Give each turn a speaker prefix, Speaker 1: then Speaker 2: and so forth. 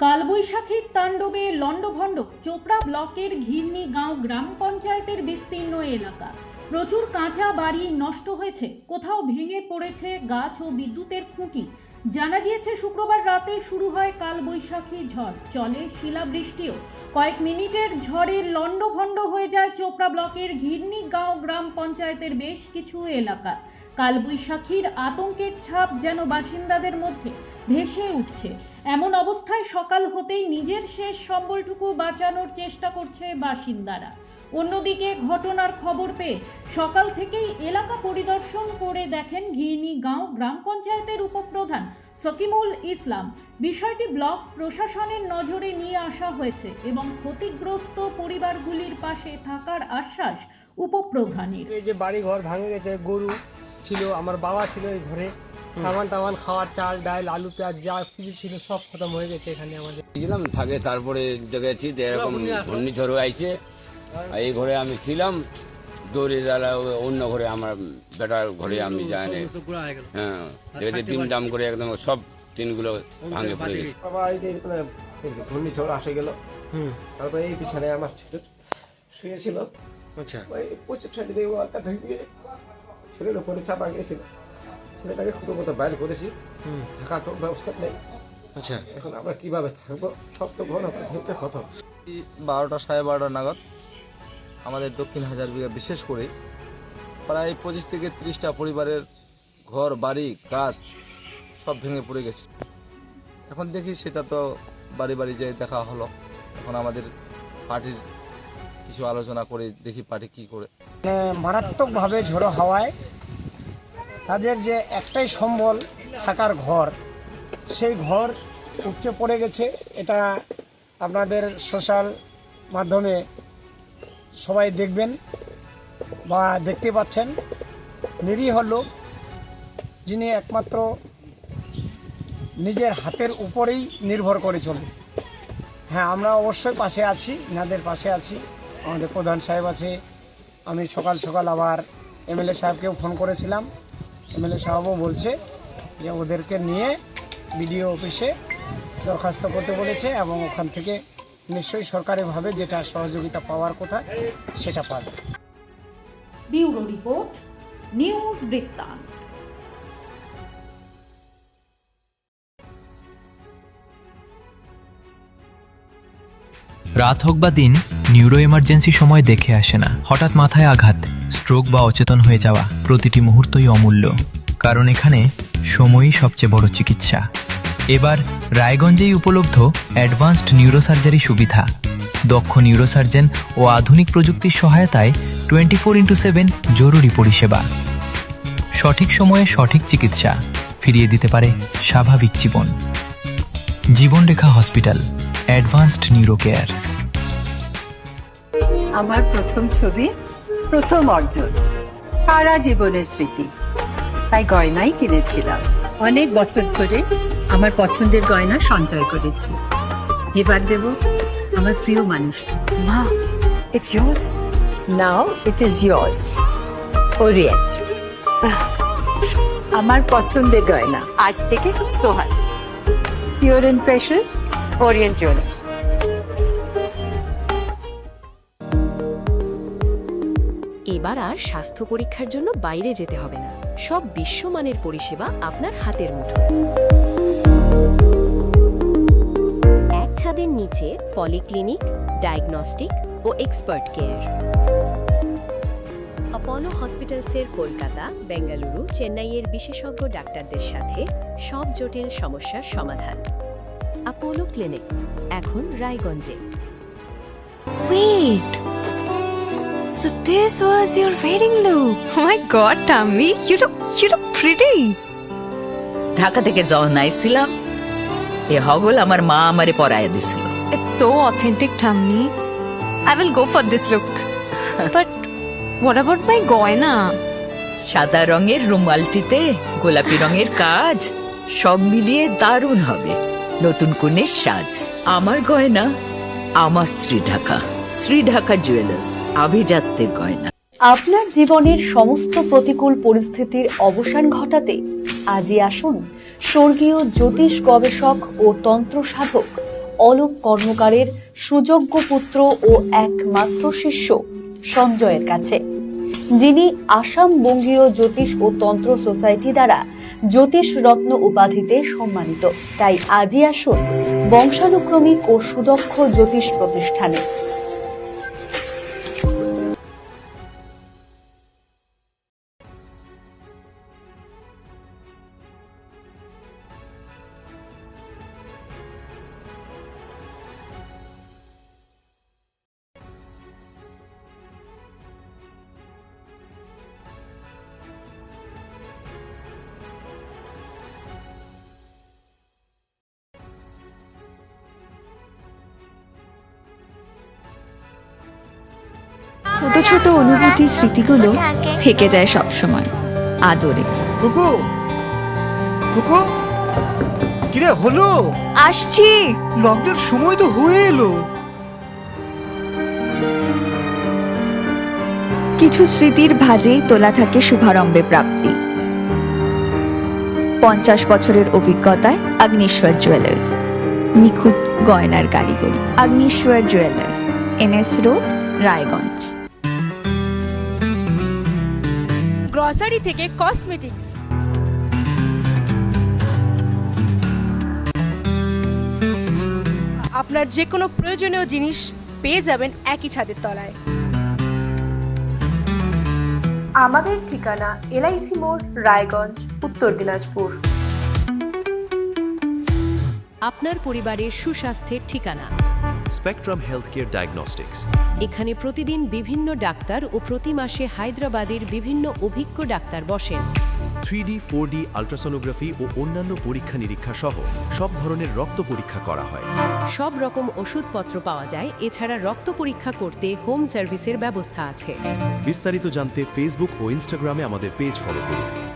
Speaker 1: কালবৈশাখীর তাণ্ডবে লণ্ডভণ্ড চোপড়া ব্লকের ঘিরনি গাঁও গ্রাম পঞ্চায়েতের বিস্তীর্ণ এলাকা। প্রচুর কাঁচা বাড়ি নষ্ট হয়েছে, কোথাও ভেঙে পড়েছে গাছ ও বিদ্যুতের খুঁটি। জানা গিয়েছে শুক্রবার রাতে শুরু হয় কালবৈশাখী ঝড়, চলে শিলাবৃষ্টিও। কয়েক মিনিটের ঝড়ে লণ্ডভণ্ড হয়ে যায় চোপড়া ব্লকের ঘিরনি গাঁও গ্রাম পঞ্চায়েতের বেশ কিছু এলাকা। কালবৈশাখীর আতঙ্কের ছাপ যেন বাসিন্দাদের মধ্যে ভেসে উঠছে। এমন অবস্থায় সকাল হতেই নিজের শেষ সম্বলটুকু বাঁচানোর চেষ্টা করছে বাসিন্দারা। অন্যদিকে ঘটনার খবর পেয়ে সকাল থেকেই এলাকা পরিদর্শন করে দেখেন ঘিরনি গাঁও গ্রাম পঞ্চায়েতের উপপ্রধান সকিমুল ইসলাম। বিষয়টি ব্লক প্রশাসনের নজরে নিয়ে আসা হয়েছে এবং ক্ষতিগ্রস্ত পরিবারগুলির পাশে থাকার আশ্বাস উপপ্রধানের।
Speaker 2: এই যে বাড়ি ঘর ভাঙে গেছে, গরু ছিল, আমার বাবা ছিল এই ঘরে, সামান টামান খাওয়ার চাল ডাল আলু পেঁয়াজ যা কিছু ছিল সব খতম হয়ে গেছে এখানে আমাদের।
Speaker 3: ছিলাম থাকে, তারপরে দেখেছি এরকম ঘূর্ণিঝড় আইছে, এই ঘরে আমি ছিলাম, দৌড়ে জ্বালা অন্য ঘরে আমার বেটার ঘরে আমি যাইনি। হ্যাঁ, দেখেছি তিন দাম করে একদম সব টিনগুলো ভাঙে পড়ে গেছে।
Speaker 4: বাবা এই যে ঘূর্ণিঝড় আসে গেল, তারপরে এই পিছনে আমার শুয়েছিল,
Speaker 5: আচ্ছা,
Speaker 4: ওই পশ্চিম সাইডে দিয়ে ওয়ালটা ঢেকে ছেলের উপরে চাপা গিয়েছিল, ছেলেটাকে খুব মতো বাইরে করেছি, থাকা তো ব্যবস্থা নেই।
Speaker 5: আচ্ছা,
Speaker 4: এখন আমরা কিভাবে থাকবো, সব তো ঘর ভেঙে খতম।
Speaker 5: 12টা 12:30 নাগাদ আমাদের দক্ষিণ হাজারবিঘা বিশেষ করে প্রায় 25 থেকে 30টা পরিবারের ঘর বাড়ি গাছ সব ভেঙে পড়ে গেছে। এখন দেখি সেটা তো বাড়ি বাড়ি যেয়ে দেখা হলো। এখন আমাদের পার্টির কিছু আলোচনা করে দেখি পার্টি কি করে।
Speaker 6: মারাত্মকভাবে ঝোড়ো হাওয়ায় তাদের যে একটাই সম্বল থাকার ঘর, সেই ঘর উপচে পড়ে গেছে। এটা আপনাদের সোশ্যাল মাধ্যমে সবাই দেখবেন বা দেখতে পাচ্ছেন। নিরীহ লোক, যিনি একমাত্র নিজের হাতের উপরেই নির্ভর করে চলে। হ্যাঁ, আমরা অবশ্যই পাশে আছি, ইনাদের পাশে আছি। আমাদের প্রধান সাহেব আছে। আমি সকাল সকাল আবার এমএলএ সাহেবকেও ফোন করেছিলাম। এমএলএ সাহেবও বলছে যে ওদেরকে নিয়ে বিডিও অফিসে দরখাস্ত করতে বলেছে এবং ওখান থেকে নিশ্চয়ই সরকারিভাবে যেটা সহযোগিতা পাওয়ার কথা সেটা পাবে।
Speaker 1: ব্যুরো রিপোর্ট, নিউজ বৃত্তান্ত।
Speaker 7: রাত হোক বা দিন, নিউরো এমার্জেন্সি সময় দেখে আসে না। হঠাৎ মাথায় আঘাত, স্ট্রোক বা অচেতন হয়ে যাওয়া, প্রতিটি মুহূর্তই অমূল্য, কারণ এখানে সময়ই সবচেয়ে বড় চিকিৎসা। এবার রায়গঞ্জেই উপলব্ধ অ্যাডভান্সড নিউরোসার্জারি সুবিধা। দক্ষ নিউরোসার্জন ও আধুনিক প্রযুক্তির সহায়তায় 24x7 জরুরি পরিষেবা। সঠিক সময়ে সঠিক চিকিৎসা ফিরিয়ে দিতে পারে স্বাভাবিক জীবন। জীবনরেখা হসপিটাল, অ্যাডভান্সড নিউরো কেয়ার।
Speaker 8: আমার প্রথম ছবি, প্রথম অর্জন, সারা জীবনের স্মৃতি, তাই গয়নাই কিনেছিলাম। অনেক বছর ধরে আমার পছন্দের গয়না সঞ্চয় করেছি। এবার দেব আমার প্রিয় মানুষ। মা, it's yours. Now it is yours. Orient. আমার পছন্দের গয়না আজ থেকে সোহাগ। Pure and precious, Orient Jewelers.
Speaker 9: এবার আর স্বাস্থ্য পরীক্ষার জন্য বাইরে যেতে হবে না। সব বিশ্বমানের পরিষেবা আপনার হাতের মুঠোয়। এক ছাদের নিচে পলিক্লিনিক, ডায়াগনস্টিক ও এক্সপার্ট কেয়ার। অপোলো হসপিটালসের কলকাতা, বেঙ্গালুরু, চেন্নাইয়ের বিশেষজ্ঞ ডাক্তারদের সাথে সব জটিল সমস্যার সমাধান। অপোলো ক্লিনিক এখন রায়গঞ্জে।
Speaker 10: Wait. So this was your wedding look. Oh my god, Tammy, you look pretty.
Speaker 11: Dhaka থেকে যখন আইছিলাম, এ হগল আমার মা আমারে পরাইয়া দিছিল।
Speaker 10: It's so authentic, Tammy. I will go for this look. But what about my goina?
Speaker 11: সাদা রঙের রুমালটিতে গোলাপি রঙের কাজ, সব মিলিয়ে দারুণ হবে। নতুন কনের সাজ। আমার গয়না, আমার শ্রীঢাকা জুয়েলার্স, আভিজাত্যের গয়না।
Speaker 12: আপনার জীবনের সমস্ত প্রতিকূল পরিস্থিতির অবসান ঘটাতে আজই আসুন স্বর্গীয় জ্যোতিষ গবেষক ও তন্ত্র সাধক অলোক কর্মকারের সুযোগ্য পুত্র ও একমাত্র শিষ্য সঞ্জয়ের কাছে, যিনি আসাম বঙ্গীয় জ্যোতিষ ও তন্ত্র সোসাইটি দ্বারা জ্যোতিষ রত্ন উপাধিতে সম্মানিত। তাই আজই আসুন বংশানুক্রমিক ও সুদক্ষ জ্যোতিষ প্রতিষ্ঠানে।
Speaker 10: ছোট ছোট অনুভূতি স্মৃতিগুলো থেকে যায় সব সময় আদরে।
Speaker 6: কুকু কুকু কিরে হলো?
Speaker 10: আসছি।
Speaker 6: লকডাউন সময় তো হয়ে এলো।
Speaker 10: কিছু স্মৃতির ভাজেই তোলা থাকে শুভারম্ভে প্রাপ্তি। 50 বছরের অভিজ্ঞতায় অগ্নিশ্বর জুয়েলার্স, নিখুঁত গয়নার কারিগরি। Agnishwar jewellers, NS road, Raiganj.
Speaker 13: Grocery থেকে কসমেটিক্স, আপনার যে কোনো প্রয়োজনীয় জিনিস পেয়ে যাবেন একই ছাদের তলায়। আমাদের ঠিকানা LIC মোড়, রায়গঞ্জ, উত্তর দিনাজপুর।
Speaker 9: আপনার পরিবারের সুস্বাস্থ্যের ঠিকানা
Speaker 14: স্পেকট্রাম হেলথকেয়ার ডায়াগনস্টিক্স।
Speaker 9: এখানে প্রতিদিন বিভিন্ন ডাক্তার ও প্রতি মাসে হায়দ্রাবাদের বিভিন্ন অভিজ্ঞ ডাক্তার বসেন।
Speaker 14: 3D, 4D আল্ট্রাসোনোগ্রাফি ও অন্যান্য পরীক্ষা নিরীক্ষা সহ সব ধরনের রক্ত পরীক্ষা করা হয়।
Speaker 9: সব রকম ওষুধপত্র পাওয়া যায়। এছাড়া রক্ত পরীক্ষা করতে হোম সার্ভিসের ব্যবস্থা আছে।
Speaker 14: বিস্তারিত জানতে ফেসবুক ও ইনস্টাগ্রামে আমাদের পেজ ফলো করুন।